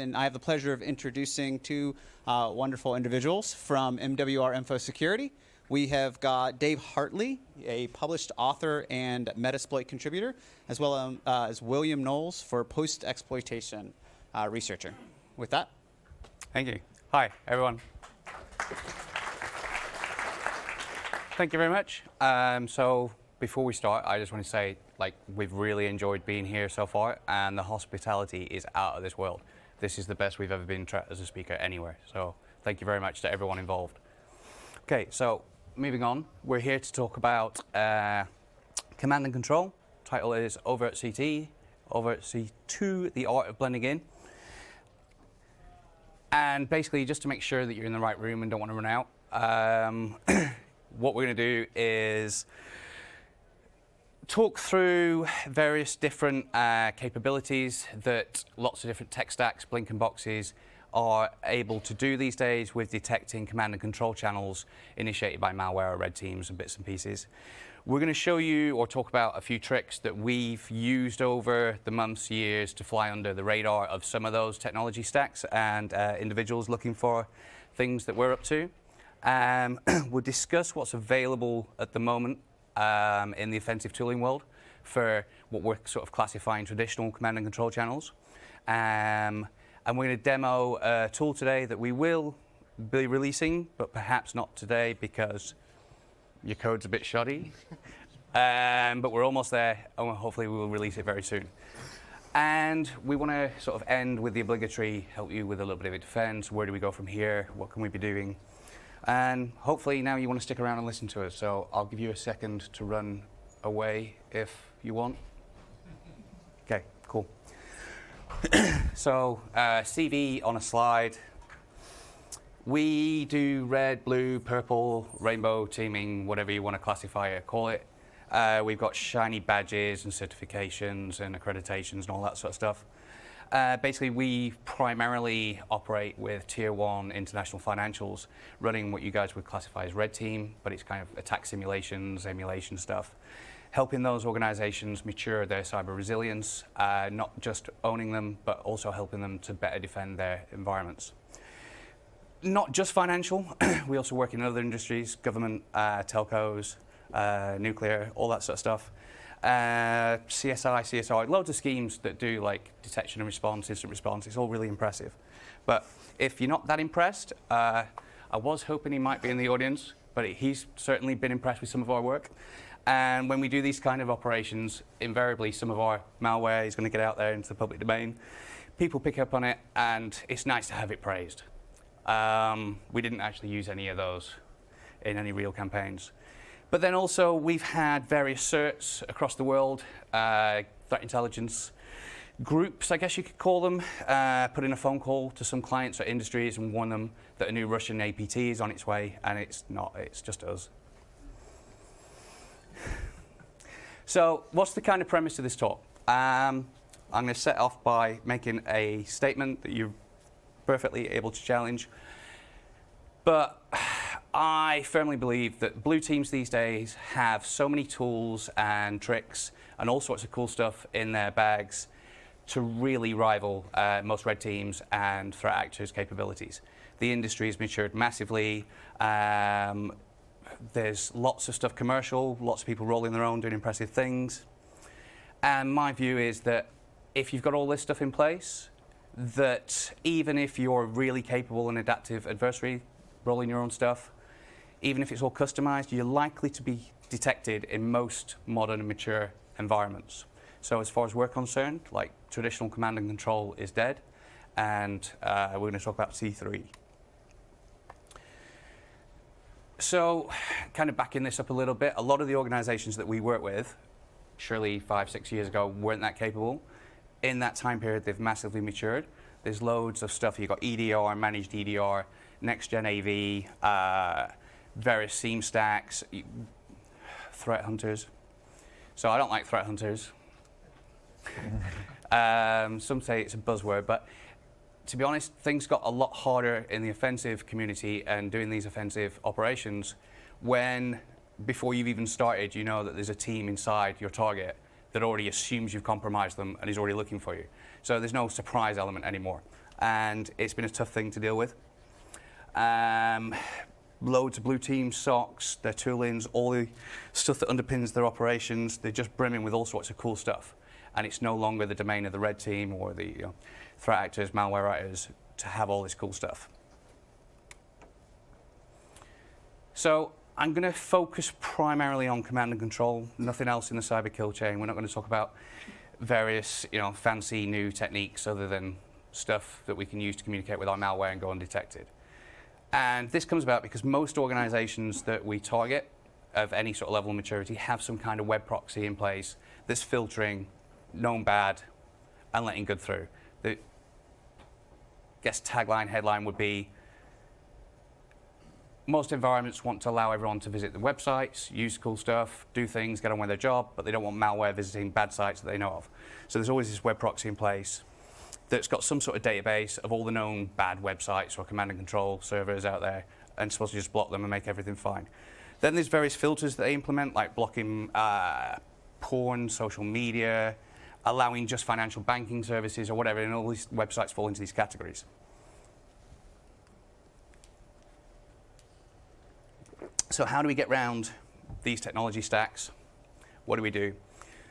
And I have the pleasure of introducing two wonderful individuals from MWR InfoSecurity. We have got Dave Hartley, a published author and Metasploit contributor, as well as William Knowles for post-exploitation researcher. With that. Thank you. Hi, everyone. Thank you very much. So before we start, I just want to say, we've really enjoyed being here so far, and the hospitality is out of this world. This is the best we've ever been as a speaker anywhere. So thank you very much to everyone involved. Okay, so moving on, we're here to talk about command and control. Title is Overt CT, Overt C2, the art of blending in. And basically, just to make sure that you're in the right room and don't want to run out, what we're going to do is talk through various different capabilities that lots of different tech stacks, blinking boxes, are able to do these days with detecting command and control channels initiated by malware or red teams and bits and pieces. We're going to show you or talk about a few tricks that we've used over the months, years to fly under the radar of some of those technology stacks and individuals looking for things that we're up to. We'll discuss what's available at the moment in the offensive tooling world for what we're sort of classifying traditional command and control channels. And we're going to demo a tool today that we will be releasing, but perhaps not today because your code's a bit shoddy. But we're almost there, and hopefully we will release it very soon. And we want to sort of end with the obligatory, help you with a little bit of a defense. Where do we go from here? What can we be doing? And hopefully now you want to stick around and listen to us. So I'll give you a second to run away if you want. Okay, cool. So CV on a slide. We do red, blue, purple, rainbow teaming, whatever you want to classify it, call it. We've got shiny badges and certifications and accreditations and all that sort of stuff. Basically, we primarily operate with tier 1 international financials, running what you guys would classify as RedTeam, but it's kind of attack simulations, emulation stuff, helping those organizations mature their cyber resilience, not just owning them, but also helping them to better defend their environments. Not just financial, we also work in other industries, government, telcos, nuclear, all that sort of stuff. CSI, loads of schemes that do like detection and response, instant response. It's all really impressive. But if you're not that impressed, I was hoping he might be in the audience, but he's certainly been impressed with some of our work. And when we do these kind of operations, invariably some of our malware is going to get out there into the public domain. People pick up on it, and it's nice to have it praised. We didn't actually use any of those in any real campaigns. But then also, we've had various certs across the world, threat intelligence groups, I guess you could call them, put in a phone call to some clients or industries and warn them that a new Russian APT is on its way, and it's not, it's just us. So what's the kind of premise of this talk? I'm going to set off by making a statement that you're perfectly able to challenge. But I firmly believe that blue teams these days have so many tools and tricks and all sorts of cool stuff in their bags to really rival most red teams and threat actors' capabilities. The industry has matured massively. There's lots of stuff commercial, lots of people rolling their own, doing impressive things. And my view is that if you've got all this stuff in place, that even if you're really capable and adaptive adversary, rolling your own stuff, even if it's all customized, you're likely to be detected in most modern and mature environments. So as far as we're concerned, like traditional command and control is dead, and we're going to talk about C3. So kind of backing this up a little bit, a lot of the organizations that we work with, surely 5-6 years ago, weren't that capable. In that time period, they've massively matured. There's loads of stuff. You've got EDR, managed EDR, next-gen AV, various SIEM stacks, threat hunters. So I don't like threat hunters. Some say it's a buzzword, but to be honest, things got a lot harder in the offensive community and doing these offensive operations when, before you've even started, you know that there's a team inside your target that already assumes you've compromised them and is already looking for you. So there's no surprise element anymore. and it's been a tough thing to deal with. Loads of blue team SOCs, their toolings, all the stuff that underpins their operations, they're just brimming with all sorts of cool stuff. And it's no longer the domain of the red team or the threat actors, malware writers to have all this cool stuff. So I'm going to focus primarily on command and control, nothing else in the Cyberkill chain. We're not going to talk about various fancy new techniques other than stuff that we can use to communicate with our malware and go undetected. And this comes about because most organizations that we target of any sort of level of maturity have some kind of web proxy in place that's filtering known bad and letting good through. The tagline, headline would be, most environments want to allow everyone to visit the websites, use cool stuff, do things, get on with their job, but they don't want malware visiting bad sites that they know of. So there's always this web proxy in place that's got some sort of database of all the known bad websites or command and control servers out there, and supposed to just block them and make everything fine. Then there's various filters that they implement, like blocking porn, social media, allowing just financial banking services or whatever, and all these websites fall into these categories. So how do we get around these technology stacks? What do we do?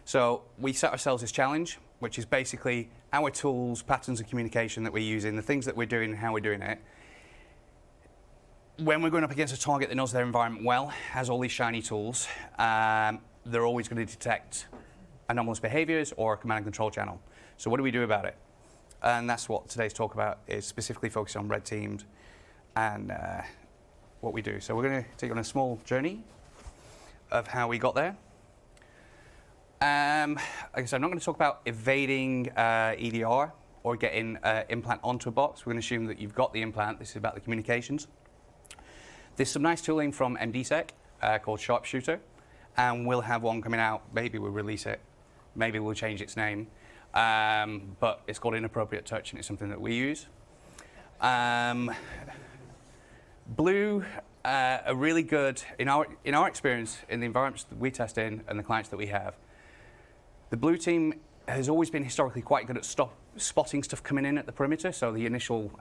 So we set ourselves this challenge, which is basically our tools, patterns of communication that we're using, the things that we're doing and how we're doing it. When we're going up against a target that knows their environment well, has all these shiny tools, they're always going to detect anomalous behaviors or a command and control channel. So what do we do about it? And that's what today's talk about is specifically focused on RedTeamed and what we do. So we're going to take you on a small journey of how we got there. Like I said, I'm not going to talk about evading EDR or getting implant onto a box. We're going to assume that you've got the implant. This is about the communications. There's some nice tooling from MDSec called Sharpshooter, and we'll have one coming out. Maybe we'll release it. Maybe we'll change its name. But it's called Inappropriate Touch, and it's something that we use. Blue are really good, in our experience, in the environments that we test in and the clients that we have. The blue team has always been historically quite good at spotting stuff coming in at the perimeter, so the initial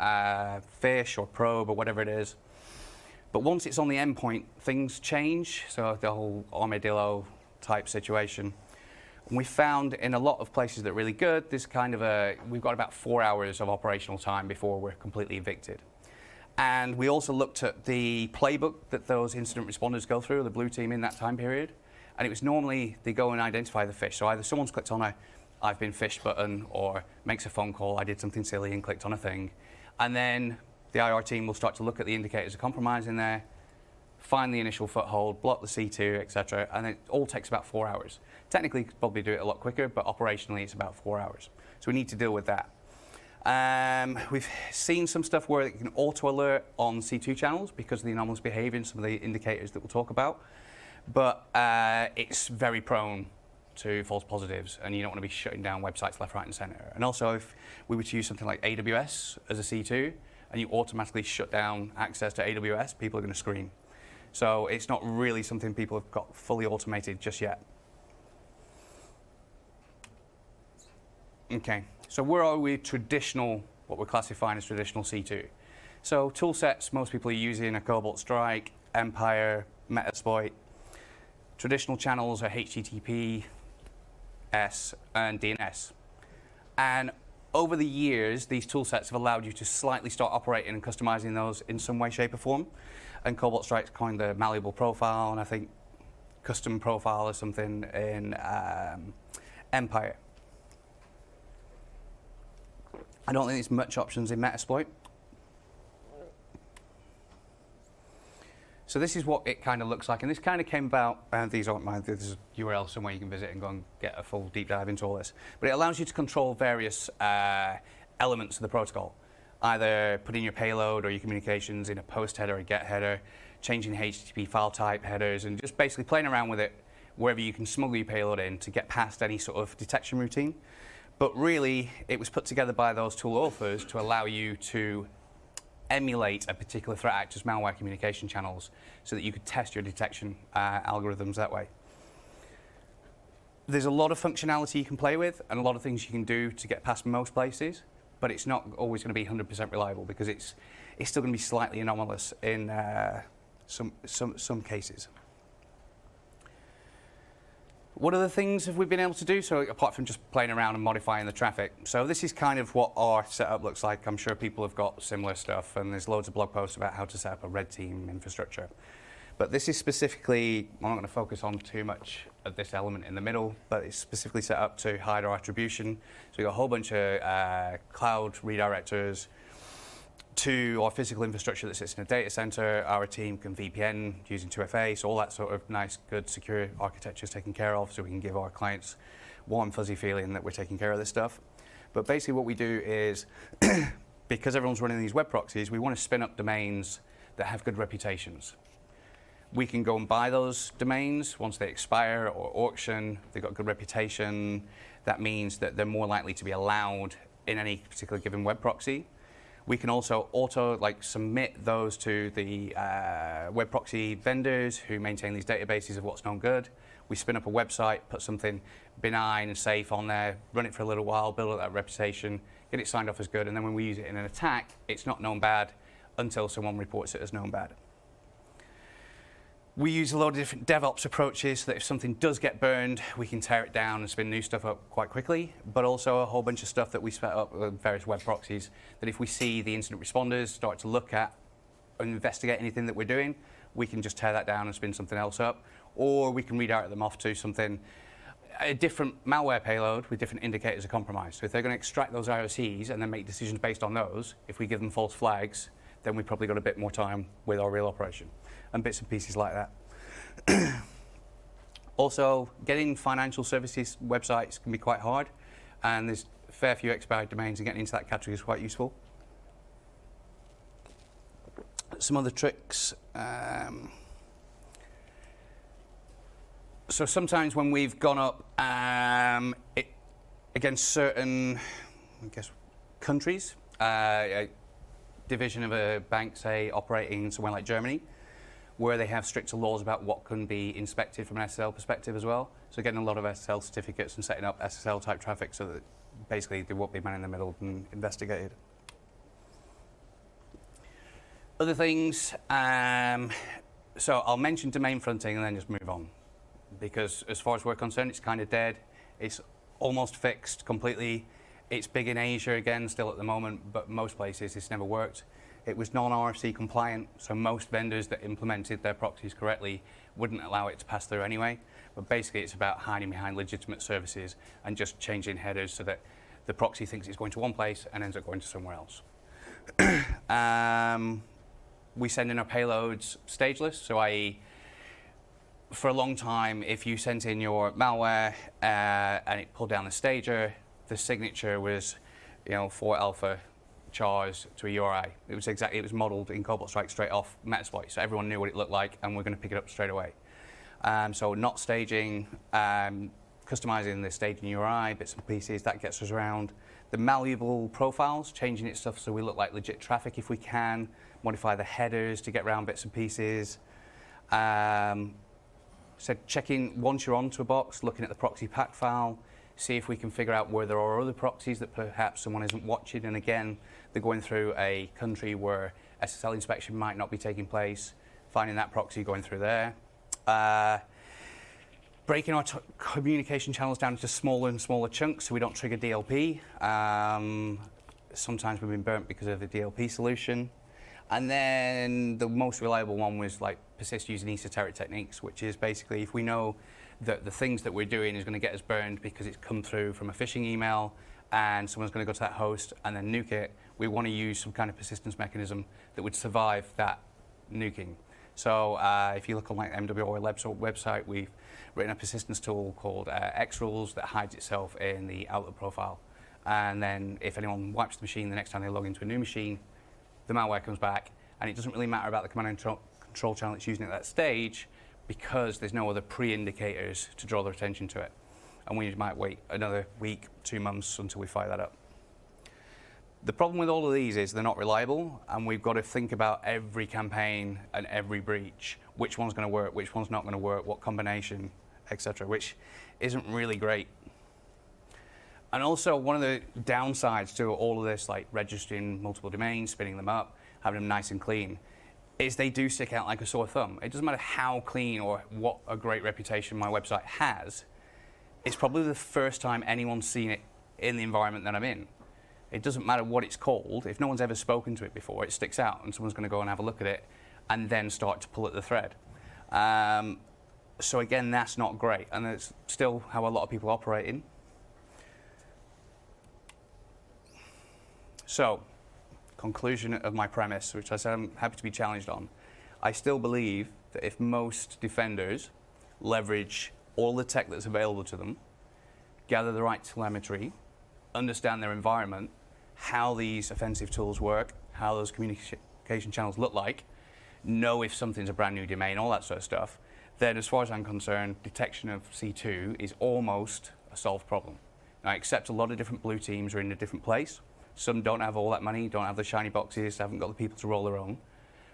fish or probe or whatever it is. But once it's on the endpoint, things change, so the whole armadillo type situation. And we found in a lot of places that are really good, this kind of we've got about 4 hours of operational time before we're completely evicted. And we also looked at the playbook that those incident responders go through, the blue team in that time period. And it was normally they go and identify the fish. So either someone's clicked on a I've been fished button or makes a phone call, I did something silly and clicked on a thing. And then the IR team will start to look at the indicators of compromise in there, find the initial foothold, block the C2, etc. And it all takes about 4 hours. Technically, you could probably do it a lot quicker, but operationally it's about 4 hours. So we need to deal with that. We've seen some stuff where it can auto-alert on C2 channels because of the anomalous behavior and some of the indicators that we'll talk about. But it's very prone to false positives, and you don't want to be shutting down websites left, right, and center. And also, if we were to use something like AWS as a C2, and you automatically shut down access to AWS, people are going to scream. So it's not really something people have got fully automated just yet. Okay, so where are we traditional, what we're classifying as traditional C2? So tool sets most people are using are Cobalt Strike, Empire, Metasploit. Traditional channels are HTTP, S, and DNS. And over the years, these tool sets have allowed you to slightly start operating and customizing those in some way, shape, or form. And Cobalt Strike's coined the malleable profile, and I think custom profile or something in Empire. I don't think there's much options in Metasploit. So this is what it kind of looks like, and this kind of came about, and these aren't mine, there's a URL somewhere you can visit and go and get a full deep dive into all this. But it allows you to control various elements of the protocol, either putting your payload or your communications in a post header or a get header, changing HTTP file type headers, and just basically playing around with it wherever you can smuggle your payload in to get past any sort of detection routine. But really, it was put together by those tool authors to allow you to emulate a particular threat actor's malware communication channels so that you could test your detection algorithms that way. There's a lot of functionality you can play with and a lot of things you can do to get past most places, but it's not always going to be 100% reliable because it's still going to be slightly anomalous in some cases. What other things have we been able to do? So apart from just playing around and modifying the traffic. So this is kind of what our setup looks like. I'm sure people have got similar stuff, and there's loads of blog posts about how to set up a RedTeam infrastructure. But this is specifically, I'm not going to focus on too much of this element in the middle, but it's specifically set up to hide our attribution. So we've got a whole bunch of cloud redirectors to our physical infrastructure that sits in a data center. Our team can VPN using 2FA, so all that sort of nice, good, secure architecture is taken care of, so we can give our clients warm, fuzzy feeling that we're taking care of this stuff. But basically what we do is, because everyone's running these web proxies, we want to spin up domains that have good reputations. We can go and buy those domains once they expire or auction. They've got good reputation. That means that they're more likely to be allowed in any particular given web proxy. We can also submit those to the web proxy vendors who maintain these databases of what's known good. We spin up a website, put something benign and safe on there, run it for a little while, build up that reputation, get it signed off as good, and then when we use it in an attack, it's not known bad until someone reports it as known bad. We use a lot of different DevOps approaches so that if something does get burned, we can tear it down and spin new stuff up quite quickly, but also a whole bunch of stuff that we set up with various web proxies that if we see the incident responders start to look at and investigate anything that we're doing, we can just tear that down and spin something else up, or we can redirect them off to a different malware payload with different indicators of compromise. So if they're going to extract those IOCs and then make decisions based on those, if we give them false flags, then we've probably got a bit more time with our real operation, and bits and pieces like that. Also, getting financial services websites can be quite hard, and there's a fair few expired domains, and getting into that category is quite useful. Some other tricks. So sometimes when we've gone up against certain, countries, a division of a bank, say, operating somewhere like Germany, where they have stricter laws about what can be inspected from an SSL perspective as well. So getting a lot of SSL certificates and setting up SSL type traffic so that basically there won't be man in the middle and investigated. Other things, so I'll mention domain fronting and then just move on. Because as far as we're concerned, it's kind of dead. It's almost fixed completely. It's big in Asia again, still at the moment, but most places it's never worked. It was non-RFC compliant, so most vendors that implemented their proxies correctly wouldn't allow it to pass through anyway. But basically it's about hiding behind legitimate services and just changing headers so that the proxy thinks it's going to one place and ends up going to somewhere else. We send in our payloads stageless, so i.e. for a long time, if you sent in your malware and it pulled down the stager, the signature was, 4 alpha chars to a URI. It was modeled in Cobalt Strike straight off Metasploit, so everyone knew what it looked like, and we're going to pick it up straight away. So not staging, customizing the staging URI, bits and pieces, that gets us around. The malleable profiles, changing its stuff so we look like legit traffic if we can, modify the headers to get around bits and pieces. So checking once you're onto a box, looking at the proxy pack file, see if we can figure out where there are other proxies that perhaps someone isn't watching, and again, they're going through a country where SSL inspection might not be taking place, finding that proxy, going through there. Breaking our communication channels down into smaller and smaller chunks so we don't trigger DLP. Sometimes we've been burnt because of the DLP solution. And then the most reliable one was persist using esoteric techniques, which is basically if we know that the things that we're doing is going to get us burned because it's come through from a phishing email and someone's going to go to that host and then nuke it, we want to use some kind of persistence mechanism that would survive that nuking. So if you look on MWR website, we've written a persistence tool called XRules that hides itself in the Outlook profile. And then if anyone wipes the machine the next time they log into a new machine, the malware comes back, and it doesn't really matter about the command and control channel it's using at that stage because there's no other pre-indicators to draw their attention to it. And we might wait another week, 2 months until we fire that up. The problem with all of these is they're not reliable, and we've got to think about every campaign and every breach, which one's going to work, which one's not going to work, what combination, etc., which isn't really great. And also, one of the downsides to all of this, like registering multiple domains, spinning them up, having them nice and clean, is they do stick out like a sore thumb. It doesn't matter how clean or what a great reputation my website has, it's probably the first time anyone's seen it in the environment that I'm in. It doesn't matter what it's called. If no one's ever spoken to it before, it sticks out, and someone's going to go and have a look at it and then start to pull at the thread. So again, that's not great, and it's still how a lot of people operate in. So, conclusion of my premise, which I said I'm happy to be challenged on. I still believe that if most defenders leverage all the tech that's available to them, gather the right telemetry, understand their environment, how these offensive tools work, how those communication channels look like, know if something's a brand new domain, all that sort of stuff, then as far as I'm concerned, detection of C2 is almost a solved problem. Now, I accept a lot of different blue teams are in a different place. Some don't have all that money, don't have the shiny boxes, haven't got the people to roll their own.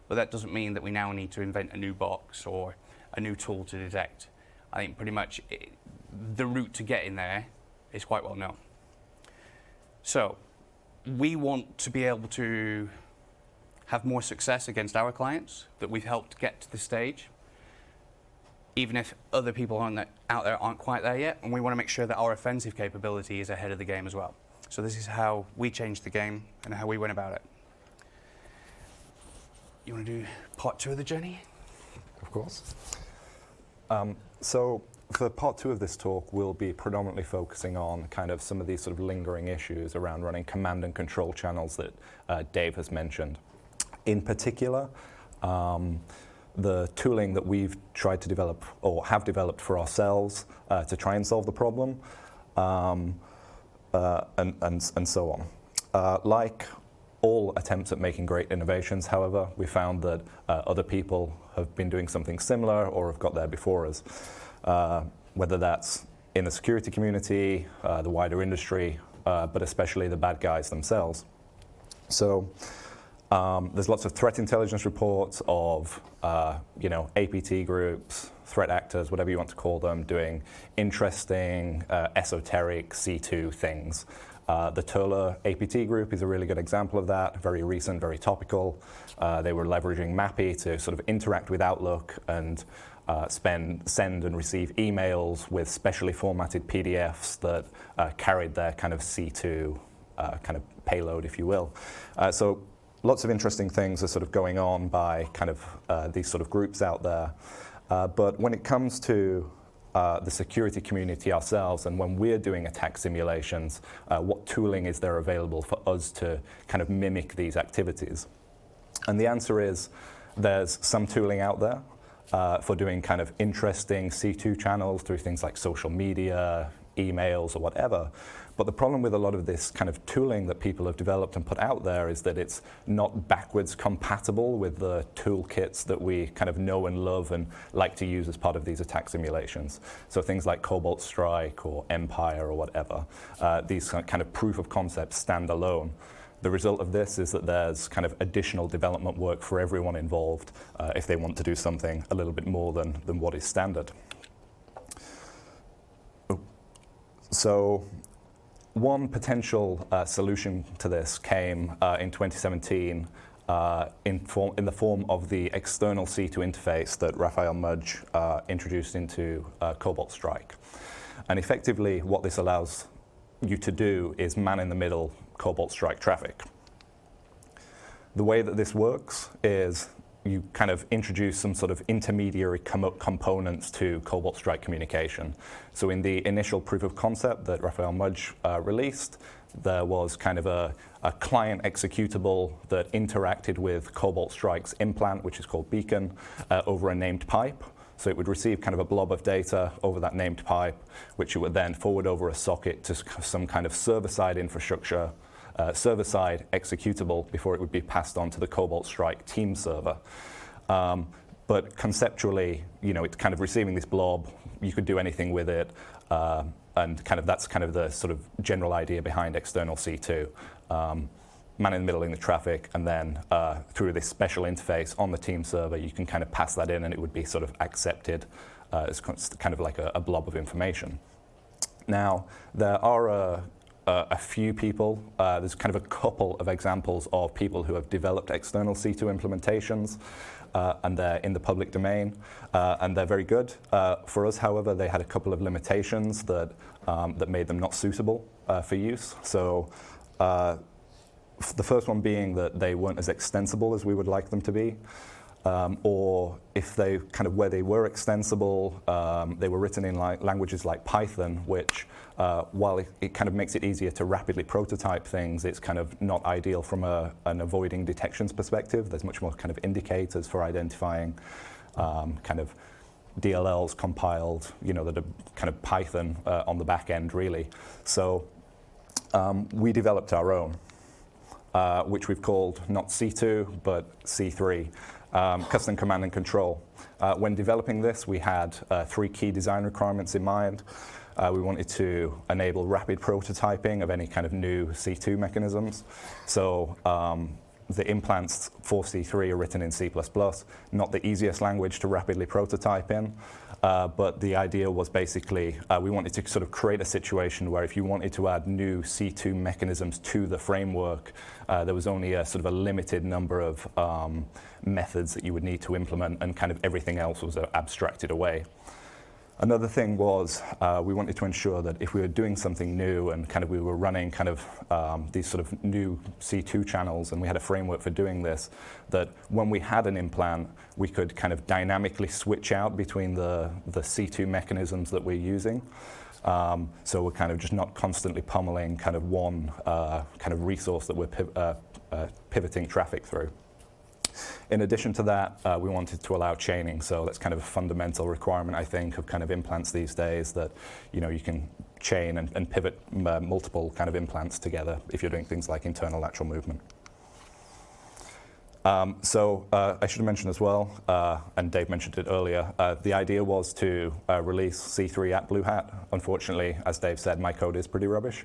But that doesn't mean that we now need to invent a new box or a new tool to detect. I think pretty much the route to get in there is quite well known. So we want to be able to have more success against our clients that we've helped get to this stage, even if other people out there aren't quite there yet, and we want to make sure that our offensive capability is ahead of the game as well. So this is how we changed the game and how we went about it. You want to do part 2 of the journey? Of course. So for part 2 of this talk, we'll be predominantly focusing on kind of some of these sort of lingering issues around running command and control channels that Dave has mentioned. In particular, the tooling that we've tried to develop or have developed for ourselves to try and solve the problem, and so on. Like all attempts at making great innovations, however, we found that other people have been doing something similar or have got there before us, whether that's in the security community, the wider industry, but especially the bad guys themselves. So there's lots of threat intelligence reports of APT groups, threat actors, whatever you want to call them, doing interesting, esoteric C2 things. The Turler APT group is a really good example of that, very recent, very topical. They were leveraging MAPI to sort of interact with Outlook and send and receive emails with specially formatted PDFs that carried their kind of C2 kind of payload, if you will. So lots of interesting things are sort of going on by kind of these sort of groups out there. But when it comes to the security community ourselves, and when we're doing attack simulations, what tooling is there available for us to kind of mimic these activities? And the answer is there's some tooling out there for doing kind of interesting C2 channels through things like social media, emails, or whatever. But the problem with a lot of this kind of tooling that people have developed and put out there is that it's not backwards compatible with the toolkits that we kind of know and love and like to use as part of these attack simulations. So things like Cobalt Strike or Empire or whatever, these kind of proof of concepts stand alone. The result of this is that there's kind of additional development work for everyone involved if they want to do something a little bit more than what is standard. So one potential solution to this came in 2017 in the form of the external C2 interface that Raphael Mudge introduced into Cobalt Strike. And effectively, what this allows you to do is man-in-the-middle Cobalt Strike traffic. The way that this works is you kind of introduce some sort of intermediary components to Cobalt Strike communication. So in the initial proof of concept that Raphael Mudge released, there was kind of a client executable that interacted with Cobalt Strike's implant, which is called Beacon, over a named pipe. So it would receive kind of a blob of data over that named pipe, which it would then forward over a socket to some kind of server-side infrastructure, server-side executable before it would be passed on to the Cobalt Strike team server. But conceptually, it's kind of receiving this blob. You could do anything with it, and kind of that's kind of the sort of general idea behind external C2. Man in the middle in the traffic, and then through this special interface on the team server, you can kind of pass that in, and it would be sort of accepted as kind of like a blob of information. Now, there are a few people. There's kind of a couple of examples of people who have developed external C2 implementations, and they're in the public domain, and they're very good. For us, however, they had a couple of limitations that made them not suitable for use. So the first one being that they weren't as extensible as we would like them to be. Or if they kind of where they were extensible, they were written in languages like Python, which while it kind of makes it easier to rapidly prototype things, it's kind of not ideal from an avoiding detections perspective. There's much more kind of indicators for identifying kind of DLLs compiled, that are kind of Python on the back end, really. So we developed our own, which we've called not C2, but C3. Custom command and control. When developing this, we had 3 key design requirements in mind. We wanted to enable rapid prototyping of any kind of new C2 mechanisms. So the implants for C3 are written in C++, not the easiest language to rapidly prototype in. But the idea was basically we wanted to sort of create a situation where if you wanted to add new C2 mechanisms to the framework, there was only a sort of a limited number of methods that you would need to implement, and kind of everything else was abstracted away. Another thing was we wanted to ensure that if we were doing something new and kind of we were running kind of these sort of new C2 channels, and we had a framework for doing this, that when we had an implant, we could kind of dynamically switch out between the C2 mechanisms that we're using. So we're kind of just not constantly pummeling kind of one kind of resource that we're pivoting traffic through. In addition to that, we wanted to allow chaining. So that's kind of a fundamental requirement, I think, of kind of implants these days, that you can chain and pivot multiple kind of implants together if you're doing things like internal lateral movement. So I should have mentioned as well, and Dave mentioned it earlier, the idea was to release C3 at BlueHat. Unfortunately, as Dave said, my code is pretty rubbish.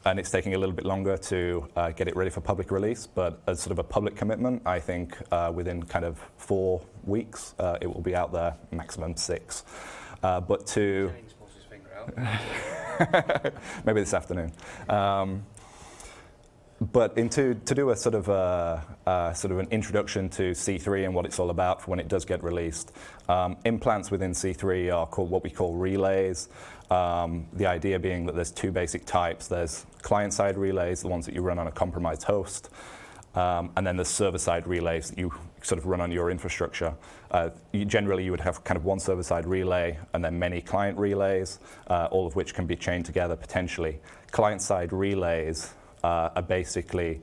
And it's taking a little bit longer to get it ready for public release, but as sort of a public commitment, I think within kind of 4 weeks, it will be out there, maximum 6. But to maybe this afternoon. But to do a sort of an introduction to C3 and what it's all about for when it does get released, implants within C3 are called what we call relays. The idea being that there's 2 basic types. There's client-side relays, the ones that you run on a compromised host, and then there's server-side relays that you sort of run on your infrastructure. Generally, you would have kind of one server-side relay and then many client relays, all of which can be chained together potentially. Client-side relays are basically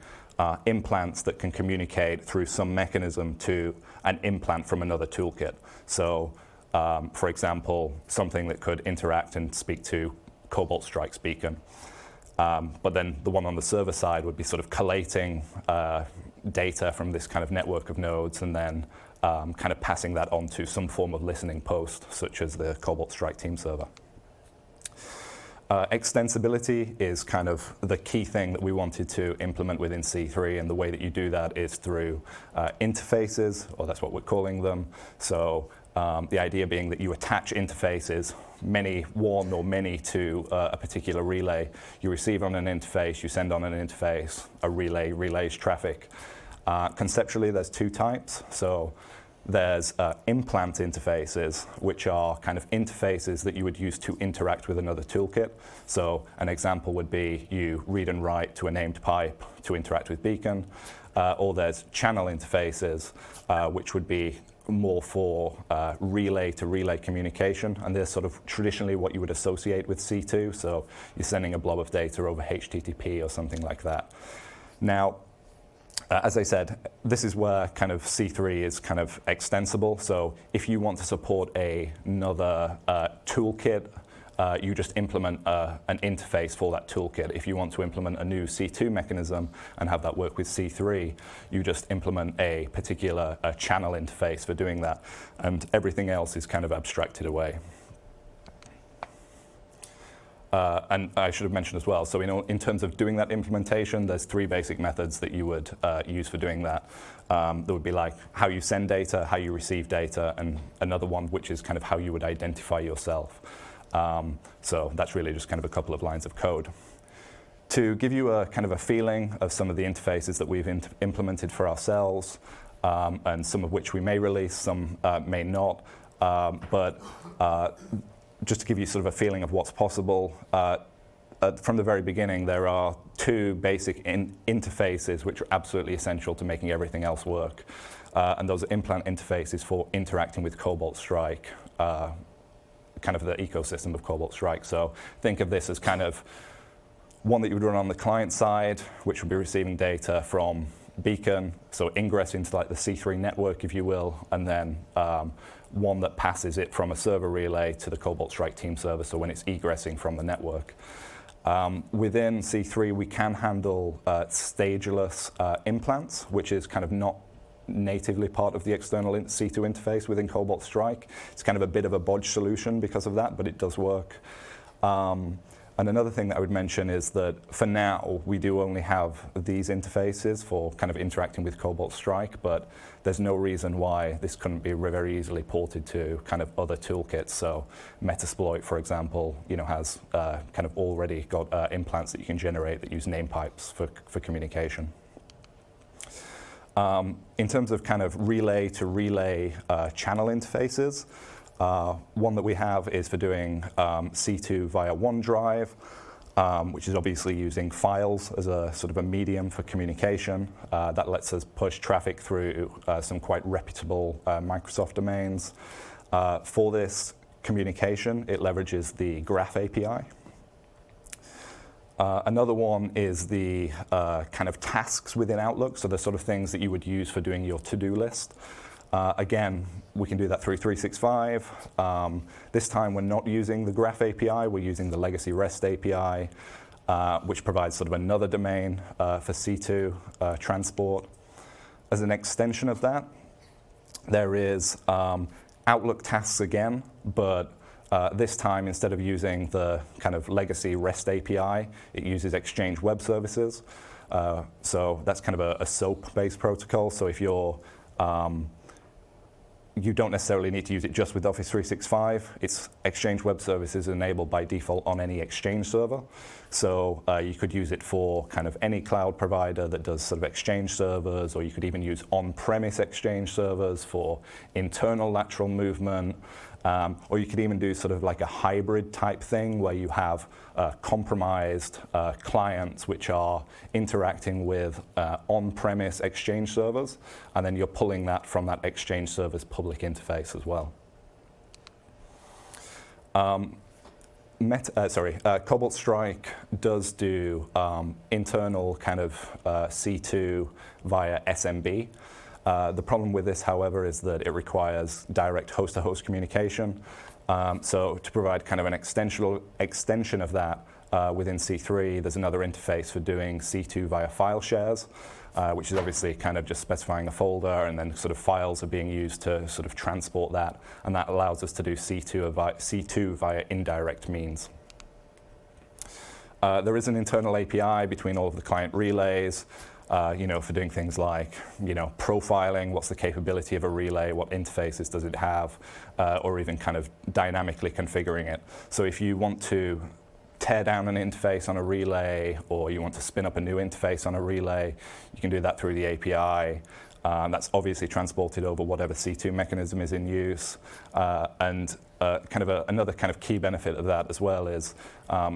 implants that can communicate through some mechanism to an implant from another toolkit. So, for example, something that could interact and speak to Cobalt Strike's beacon. But then the one on the server side would be sort of collating data from this kind of network of nodes and then kind of passing that on to some form of listening post, such as the Cobalt Strike team server. Extensibility is kind of the key thing that we wanted to implement within C3, and the way that you do that is through interfaces, or that's what we're calling them. So the idea being that you attach interfaces, one or many, to a particular relay. You receive on an interface, you send on an interface, a relay relays traffic. Conceptually, there's 2 types. So there's implant interfaces, which are kind of interfaces that you would use to interact with another toolkit. So an example would be you read and write to a named pipe to interact with beacon. Or there's channel interfaces, which would be more for relay-to-relay communication, and they're sort of traditionally what you would associate with C2, so you're sending a blob of data over HTTP or something like that. Now, as I said, this is where kind of C3 is kind of extensible, so if you want to support another toolkit, you just implement an interface for that toolkit. If you want to implement a new C2 mechanism and have that work with C3, you just implement a particular channel interface for doing that, and everything else is kind of abstracted away. And I should have mentioned as well, so in terms of doing that implementation, there's 3 basic methods that you would use for doing that. There would be like how you send data, how you receive data, and another one which is kind of how you would identify yourself. So that's really just kind of a couple of lines of code. To give you a kind of a feeling of some of the interfaces that we've implemented for ourselves, and some of which we may release, some may not, but just to give you sort of a feeling of what's possible, from the very beginning, there are two basic interfaces which are absolutely essential to making everything else work. And those are implant interfaces for interacting with Cobalt Strike, kind of the ecosystem of Cobalt Strike. So think of this as kind of one that you would run on the client side, which would be receiving data from Beacon, so ingress into like the C3 network, if you will, and then one that passes it from a server relay to the Cobalt Strike team server, so when it's egressing from the network. Within C3, we can handle stageless implants, which is kind of not natively part of the external C2 interface within Cobalt Strike. It's kind of a bit of a bodge solution because of that, but it does work. And another thing that I would mention is that for now, we do only have these interfaces for kind of interacting with Cobalt Strike, but there's no reason why this couldn't be very easily ported to kind of other toolkits. So Metasploit, for example, has kind of already got implants that you can generate that use name pipes for communication. In terms of kind of relay-to-relay channel interfaces, one that we have is for doing C2 via OneDrive, which is obviously using files as a sort of a medium for communication. That lets us push traffic through some quite reputable Microsoft domains. For this communication, it leverages the Graph API. Another one is the kind of tasks within Outlook, so the sort of things that you would use for doing your to-do list. Again, we can do that through 365. This time we're not using the Graph API, we're using the legacy REST API, which provides sort of another domain for C2 transport. As an extension of that, there is Outlook tasks again, but this time instead of using the kind of legacy REST API, it uses Exchange Web Services. So that's kind of a SOAP-based protocol. So if you're you don't necessarily need to use it just with Office 365. It's Exchange Web Services enabled by default on any Exchange server. So you could use it for kind of any cloud provider that does sort of Exchange servers, or you could even use on-premise Exchange servers for internal lateral movement. Or you could even do sort of like a hybrid type thing where you have compromised clients which are interacting with on-premise Exchange servers, and then you're pulling that from that Exchange server's public interface as well. Cobalt Strike does do internal kind of C2 via SMB. The problem with this, however, is that it requires direct host-to-host communication. So to provide kind of an extension of that within C3, there's another interface for doing C2 via file shares, which is obviously kind of just specifying a folder, and then sort of files are being used to sort of transport that, and that allows us to do C2 via indirect means. There is an internal API between all of the client relays, for doing things like, profiling, what's the capability of a relay, what interfaces does it have, or even kind of dynamically configuring it. So if you want to tear down an interface on a relay, or you want to spin up a new interface on a relay, you can do that through the API. That's obviously transported over whatever C2 mechanism is in use. Another kind of key benefit of that as well is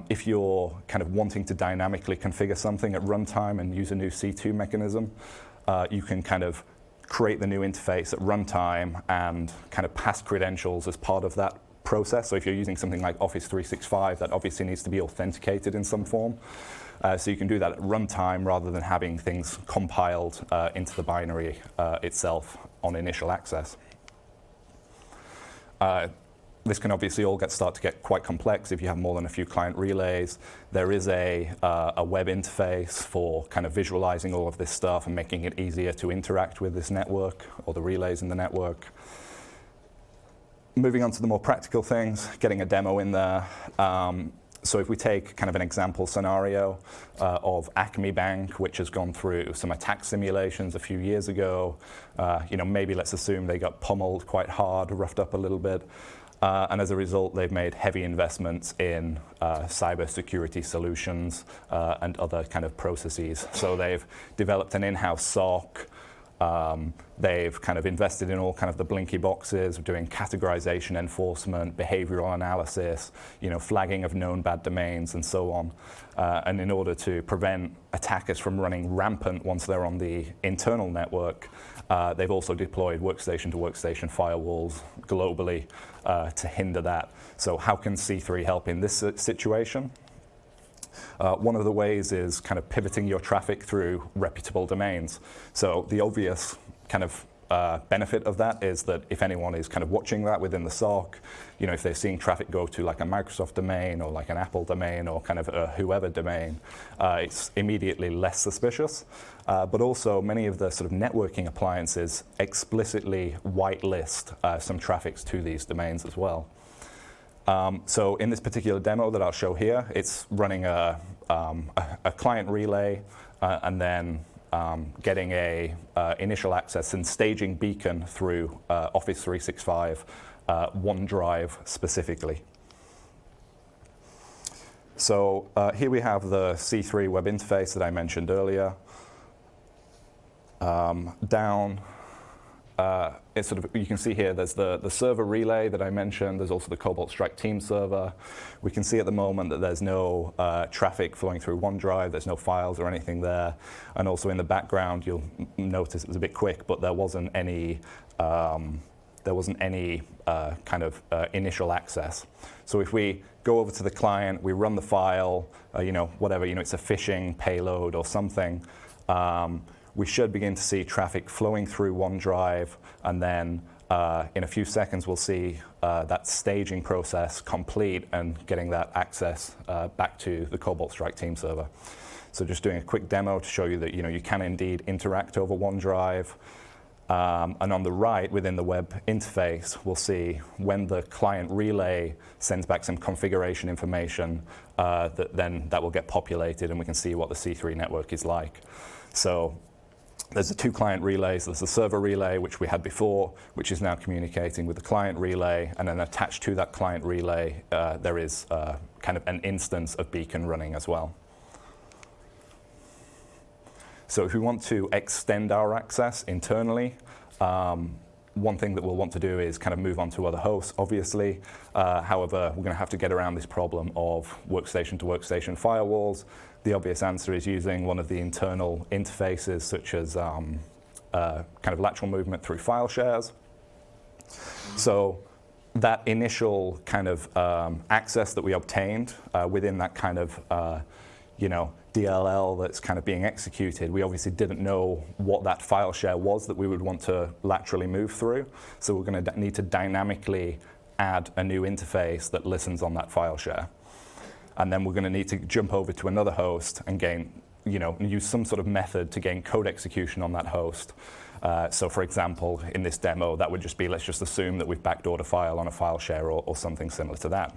if you're kind of wanting to dynamically configure something at runtime and use a new C2 mechanism, you can kind of create the new interface at runtime and kind of pass credentials as part of that process. So if you're using something like Office 365, that obviously needs to be authenticated in some form. So you can do that at runtime rather than having things compiled into the binary itself on initial access. This can obviously start to get quite complex if you have more than a few client relays. There is a web interface for kind of visualizing all of this stuff and making it easier to interact with this network or the relays in the network. Moving on to the more practical things, getting a demo in there. So if we take kind of an example scenario of Acme Bank, which has gone through some attack simulations a few years ago, maybe let's assume they got pummeled quite hard, roughed up a little bit. And as a result, they've made heavy investments in cybersecurity solutions and other kind of processes. So they've developed an in-house SOC. They've kind of invested in all kind of the blinky boxes, doing categorization enforcement, behavioral analysis, flagging of known bad domains, and so on. And in order to prevent attackers from running rampant once they're on the internal network, they've also deployed workstation-to-workstation firewalls globally to hinder that. So how can C3 help in this situation? One of the ways is kind of pivoting your traffic through reputable domains. So the obvious kind of benefit of that is that if anyone is kind of watching that within the SOC, if they're seeing traffic go to like a Microsoft domain or like an Apple domain or kind of a whoever domain, it's immediately less suspicious. But also many of the sort of networking appliances explicitly whitelist some traffics to these domains as well. So in this particular demo that I'll show here, it's running a client relay and then getting a initial access and staging beacon through Office 365, OneDrive specifically. So here we have the C3 web interface that I mentioned earlier. Down, it's sort of, you can see here there's the server relay that I mentioned. There's also the Cobalt Strike team server. We can see at the moment that there's no traffic flowing through OneDrive. There's no files or anything there. And also in the background, you'll notice it was a bit quick, but there wasn't any kind of initial access. So if we go over to the client, we run the file, whatever, it's a phishing payload or something, we should begin to see traffic flowing through OneDrive, and then in a few seconds we'll see that staging process complete and getting that access back to the Cobalt Strike team server. So just doing a quick demo to show you that you can indeed interact over OneDrive. And on the right, within the web interface, we'll see when the client relay sends back some configuration information, that will get populated, and we can see what the C3 network is like. So there's the two client relays. There's the server relay, which we had before, which is now communicating with the client relay. And then attached to that client relay, there is kind of an instance of beacon running as well. So if we want to extend our access internally, one thing that we'll want to do is kind of move on to other hosts, obviously. However, we're going to have to get around this problem of workstation-to-workstation firewalls. The obvious answer is using one of the internal interfaces, such as kind of lateral movement through file shares. So that initial kind of access that we obtained within that kind of DLL that's kind of being executed, we obviously didn't know what that file share was that we would want to laterally move through. So we're going to need to dynamically add a new interface that listens on that file share. And then we're going to need to jump over to another host and gain, use some sort of method to gain code execution on that host. So for example, in this demo, that would just be, let's just assume that we've backdoored a file on a file share or something similar to that.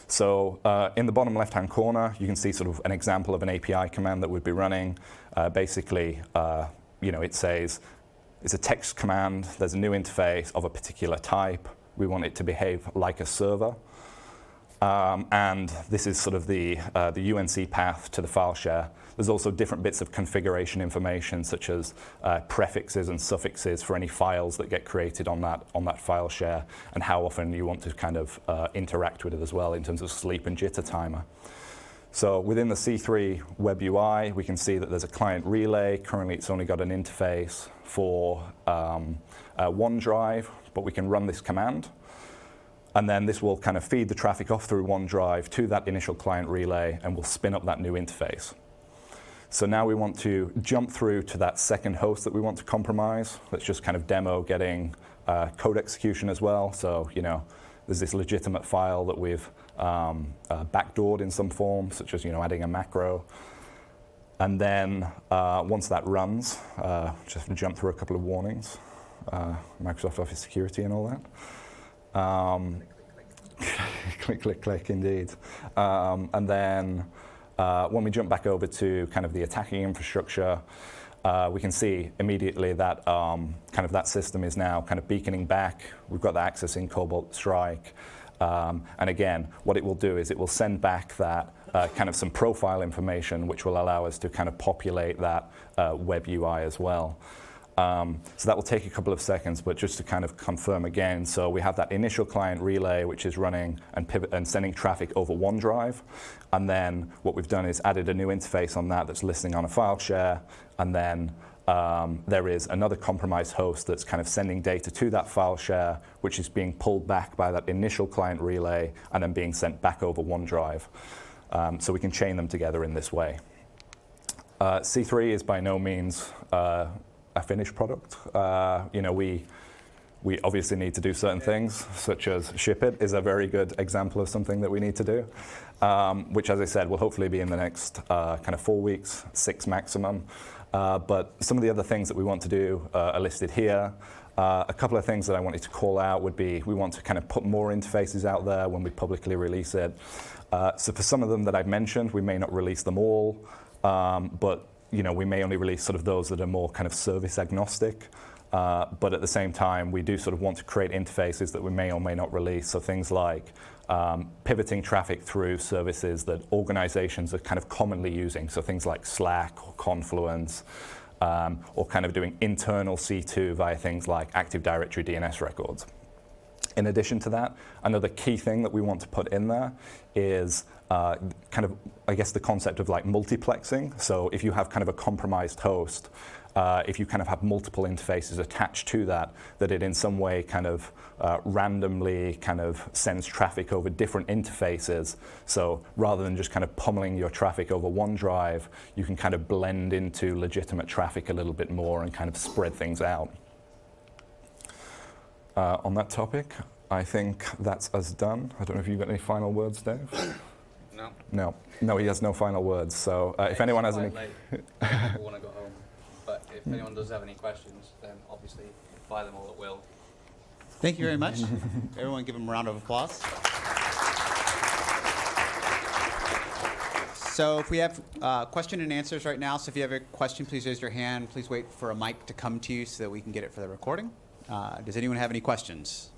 So in the bottom left-hand corner, you can see sort of an example of an API command that we'd be running. Basically, it says, it's a text command. There's a new interface of a particular type. We want it to behave like a server. And this is sort of the UNC path to the file share. There's also different bits of configuration information, such as prefixes and suffixes for any files that get created on that file share, and how often you want to kind of interact with it as well in terms of sleep and jitter timer. So within the C3 web UI, we can see that there's a client relay. Currently, it's only got an interface for OneDrive, but we can run this command. And then this will kind of feed the traffic off through OneDrive to that initial client relay, and we'll spin up that new interface. So now we want to jump through to that second host that we want to compromise. Let's just kind of demo getting code execution as well. So, there's this legitimate file that we've backdoored in some form, such as, adding a macro. And then once that runs, just jump through a couple of warnings, Microsoft Office security and all that. Click, click, click, indeed. And then when we jump back over to kind of the attacking infrastructure, we can see immediately that kind of that system is now kind of beaconing back. We've got the access in Cobalt Strike. And again, what it will do is it will send back that kind of some profile information, which will allow us to kind of populate that web UI as well. So that will take a couple of seconds, but just to kind of confirm again, so we have that initial client relay, which is running and sending traffic over OneDrive. And then what we've done is added a new interface on that that's listening on a file share. And then there is another compromised host that's kind of sending data to that file share, which is being pulled back by that initial client relay and then being sent back over OneDrive. So we can chain them together in this way. C3 is by no means a finished product. We obviously need to do certain things, such as ship it is a very good example of something that we need to do, which, as I said, will hopefully be in the next kind of 4 weeks, 6 maximum. But some of the other things that we want to do are listed here. A couple of things that I wanted to call out would be we want to kind of put more interfaces out there when we publicly release it. So for some of them that I've mentioned, we may not release them all, but we may only release sort of those that are more kind of service agnostic. But at the same time, we do sort of want to create interfaces that we may or may not release. So things like pivoting traffic through services that organizations are kind of commonly using. So things like Slack or Confluence, or kind of doing internal C2 via things like Active Directory DNS records. In addition to that, another key thing that we want to put in there is kind of, I guess, the concept of like multiplexing. So if you have kind of a compromised host, if you kind of have multiple interfaces attached to that, that it in some way kind of randomly kind of sends traffic over different interfaces. So rather than just kind of pummeling your traffic over OneDrive, you can kind of blend into legitimate traffic a little bit more and kind of spread things out. On that topic, I think that's us done. I don't know if you've got any final words, Dave? No. No, he has no final words. So if anyone has any... People want to go home. But if anyone does have any questions, then obviously fire them all at will. Thank you very much. Everyone give him a round of applause. So if we have question and answers right now, so if you have a question, please raise your hand. Please wait for a mic to come to you so that we can get it for the recording. Does anyone have any questions?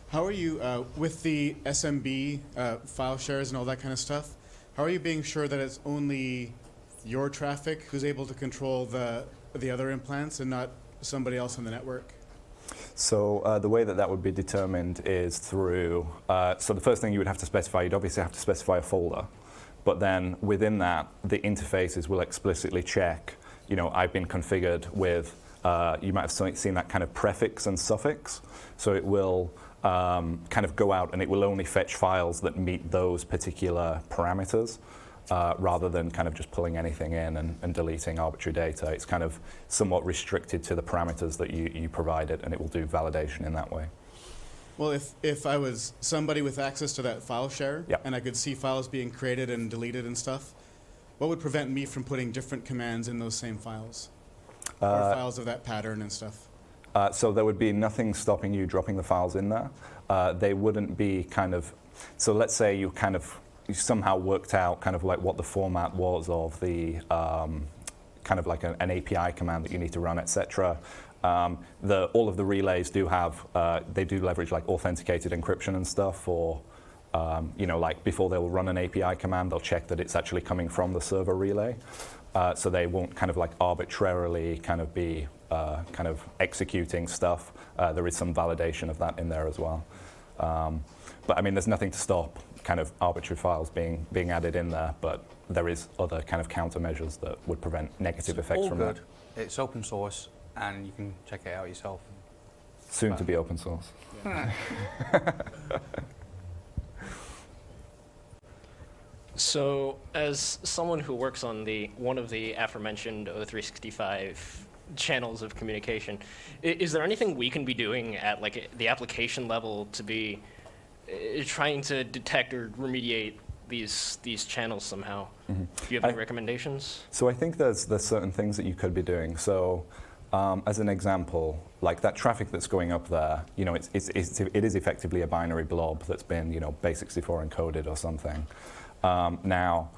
How are you, with the SMB file shares and all that kind of stuff, how are you being sure that it's only your traffic who's able to control the other implants and not somebody else on the network? So the way that would be determined is through, so the first thing you would have to specify, you'd obviously have to specify a folder. But then within that, the interfaces will explicitly check, I've been configured with, you might have seen that kind of prefix and suffix. So it will kind of go out and it will only fetch files that meet those particular parameters. Rather than kind of just pulling anything in and deleting arbitrary data. It's kind of somewhat restricted to the parameters that you provided, and it will do validation in that way. Well, if I was somebody with access to that file share, Yep. and I could see files being created and deleted and stuff, what would prevent me from putting different commands in those same files? Or files of that pattern and stuff? So there would be nothing stopping you dropping the files in there. They wouldn't be kind of, so let's say you somehow worked out kind of like what the format was of the kind of like an API command that you need to run, etc. All of the relays do have, they do leverage like authenticated encryption and stuff, or like before they'll run an API command, they'll check that it's actually coming from the server relay. So they won't kind of like arbitrarily kind of be kind of executing stuff. There is some validation of that in there as well. But I mean, there's nothing to stop kind of arbitrary files being added in there, but there is other kind of countermeasures that would prevent negative effects from that. It's open source, and you can check it out yourself. Soon to be open source. Yeah. So, as someone who works on one of the aforementioned O365 channels of communication, is there anything we can be doing at like the application level to be trying to detect or remediate these channels somehow? Mm-hmm. Do you have any recommendations? So I think there's certain things that you could be doing. So As an example, like that traffic that's going up there, you know, it is effectively a binary blob that's been, you know, base64 encoded or something. Now,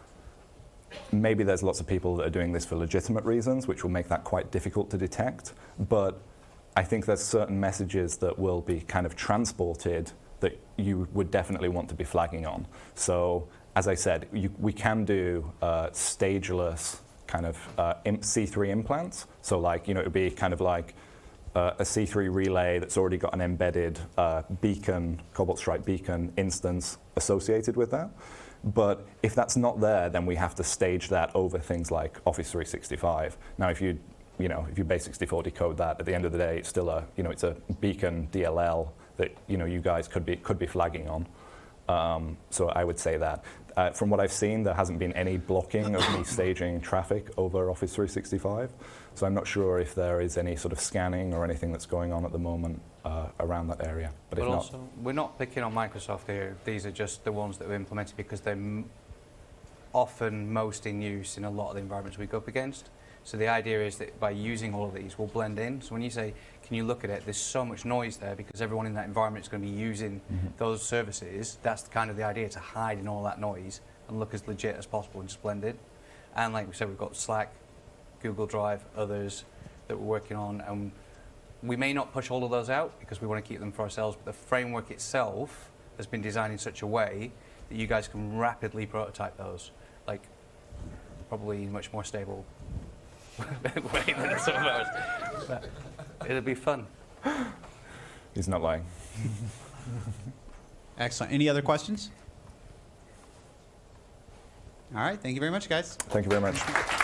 maybe there's lots of people that are doing this for legitimate reasons, which will make that quite difficult to detect. But I think there's certain messages that will be kind of transported that you would definitely want to be flagging on. So, as I said, we can do stageless kind of C3 implants. So, like, you know, it would be kind of like a C3 relay that's already got an embedded beacon, Cobalt Strike beacon instance associated with that. But if that's not there, then we have to stage that over things like Office 365. Now, if you base64 decode that, at the end of the day, it's still a, you know, it's a beacon DLL that, you know, you guys could be flagging on. So I would say that. From what I've seen, there hasn't been any blocking of me staging traffic over Office 365. So I'm not sure if there is any sort of scanning or anything that's going on at the moment around that area. But if also, not, we're not picking on Microsoft here. These are just the ones that we've implemented because they're often most in use in a lot of the environments we go up against. So the idea is that by using all of these, we'll blend in. So when you say, can you look at it, there's so much noise there because everyone in that environment is going to be using those services. That's kind of the idea, to hide in all that noise and look as legit as possible and just blend in. And like we said, we've got Slack, Google Drive, others that we're working on. And we may not push all of those out because we want to keep them for ourselves, but the framework itself has been designed in such a way that you guys can rapidly prototype those, like probably much more stable way than some of ours. But it'll be fun. he's not lying. Excellent. Any other questions? All right. Thank you very much, guys. Thank you very much.